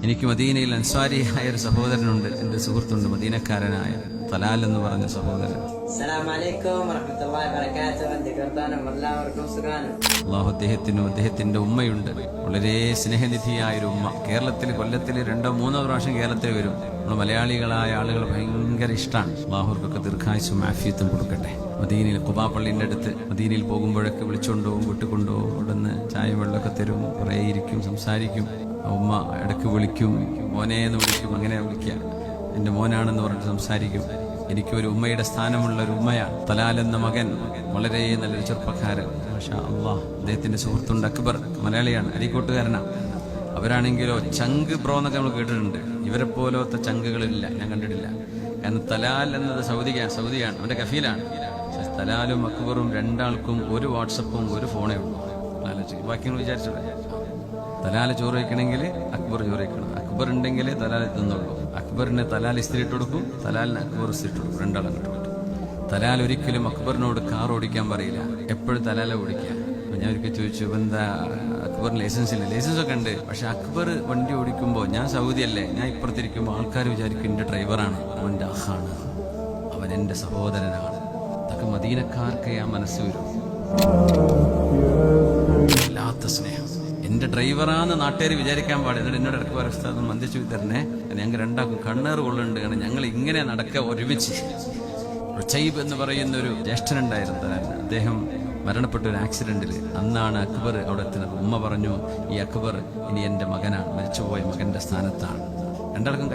എനിക്ക് മദീനയിൽ അൻസാരിയായ ഒരു സഹോദരനുണ്ട്, എൻ്റെ സുഹൃത്തുണ്ട്, മദീനക്കാരനായ തലാൽ എന്ന് പറഞ്ഞ സഹോദരൻ. അള്ളാഹു അദ്ദേഹത്തിനും അദ്ദേഹത്തിന്റെ ഉമ്മയുണ്ട്, വളരെ സ്നേഹനിധിയായ ഒരു ഉമ്മ. കൊല്ലത്തിൽ 2-3 പ്രാവശ്യം കേരളത്തിൽ വരും. നമ്മൾ മലയാളികളായ ആളുകൾ ഭയങ്കര ഇഷ്ടമാണ്. അള്ളാഹുർക്കൊക്കെ ദീർഘായുസ്സും ആഫിയത്തും കൊടുക്കട്ടെ. മദീനയിൽ ഖുബാ പള്ളിന്റെ അടുത്ത് മദീനയിൽ പോകുമ്പോഴൊക്കെ വിളിച്ചുകൊണ്ടുപോകും, വിട്ടുകൊണ്ടുപോകും. അവിടുന്ന് ചായയും വെള്ളമൊക്കെ തരും, കുറേ ഇരിക്കും, സംസാരിക്കും. ഉമ്മ ഇടയ്ക്ക് വിളിക്കും, മോനേന്ന് വിളിക്കും, അങ്ങനെ വിളിക്കുക, എൻ്റെ മോനാണെന്ന് പറഞ്ഞിട്ട് സംസാരിക്കും. എനിക്കൊരു ഉമ്മയുടെ സ്ഥാനമുള്ള ഒരു ഉമ്മയാണ് തലാൽ എന്ന മകൻ. വളരെ നല്ലൊരു ചെറുപ്പക്കാരൻ, മാഷാ അല്ലാഹ്. അദ്ദേഹത്തിന്റെ സുഹൃത്തുണ്ട് അക്ബർ, മലയാളിയാണ്, അരീക്കോട്ടുകാരനാണ്. അവരാണെങ്കിലോ ചങ്ക് ബ്രോ എന്നൊക്കെ നമ്മൾ കേട്ടിട്ടുണ്ട്. ഇവരെ പോലത്തെ ചങ്കുകളില്ല, ഞാൻ കണ്ടിട്ടില്ല. കാരണം തലാൽ എന്നത് സൗദിയാണ്, അവന്റെ കഫീലാണ്. തലാലും അക്ബറും രണ്ടാൾക്കും ഒരു വാട്സപ്പും ഒരു ഫോണേ ഉള്ളൂ. ബാക്കി നമ്മൾ വിചാരിച്ചത് തലാൽ ചോറ് വയ്ക്കണമെങ്കിൽ അക്ബർ ചോറ് വയ്ക്കണം, അക്ബർ ഉണ്ടെങ്കിൽ തലാൽ തിന്നുള്ളൂ. അക്ബറിന് തലാൽ ഇസ്തിരി ഇട്ട് കൊടുക്കും, തലാലിന് അക്ബർ ഇസ്തിരി ഇട്ട് കൊടുക്കും, രണ്ടാളും അങ്ങോട്ട് കൊടുക്കും. തലാൽ ഒരിക്കലും അക്ബറിനോട് കാർ ഓടിക്കാൻ പറയില്ല, എപ്പോഴും തലാല ഓടിക്കുക. അപ്പൊ ഞാൻ ഒരിക്കൽ ചോദിച്ചു, എന്താ അക്ബറിന് ലൈസൻസ് ഇല്ല? ലൈസൻസ് ഒക്കെ ഉണ്ട്, പക്ഷെ അക്ബർ വണ്ടി ഓടിക്കുമ്പോൾ, ഞാൻ സൗദി അല്ലേ, ഞാൻ ഇപ്പുറത്തിരിക്കുമ്പോൾ ആൾക്കാർ വിചാരിക്കും എൻ്റെ ഡ്രൈവറാണ്, അവൻ്റെ അഹാണ്, അവൻ എൻ്റെ സഹോദരനാണ്. അതൊക്കെ മദീനക്കാർക്ക് ആ മനസ്സ് വരും. വല്ലാത്ത സ്നേഹം. എന്റെ ഡ്രൈവറാന്ന് നാട്ടുകാർ വിചാരിക്കാൻ പാടില്ല. എന്നോട് ഇടയ്ക്ക് പറയും, മന്ദിച്ചു തരണേ, ഞങ്ങൾ രണ്ടാക്കും കണ്ണേറ് കൊള്ളുന്നുണ്ട്, കാരണം ഞങ്ങൾ ഇങ്ങനെ നടക്കുക ഒരുമിച്ച്. റുചൈബ് എന്ന് പറയുന്ന ഒരു ജ്യേഷ്ഠനുണ്ടായിരുന്നു, അദ്ദേഹം മരണപ്പെട്ട ഒരു ആക്സിഡന്റിൽ. അന്നാണ് അക്ബർ അവിടെ എത്തുന്നത്. ഉമ്മ പറഞ്ഞു, ഈ അക്ബർ ഇനി എൻ്റെ മകനാണ്, മരിച്ചുപോയ മകന്റെ സ്ഥാനത്താണ്. രണ്ടാൾക്കും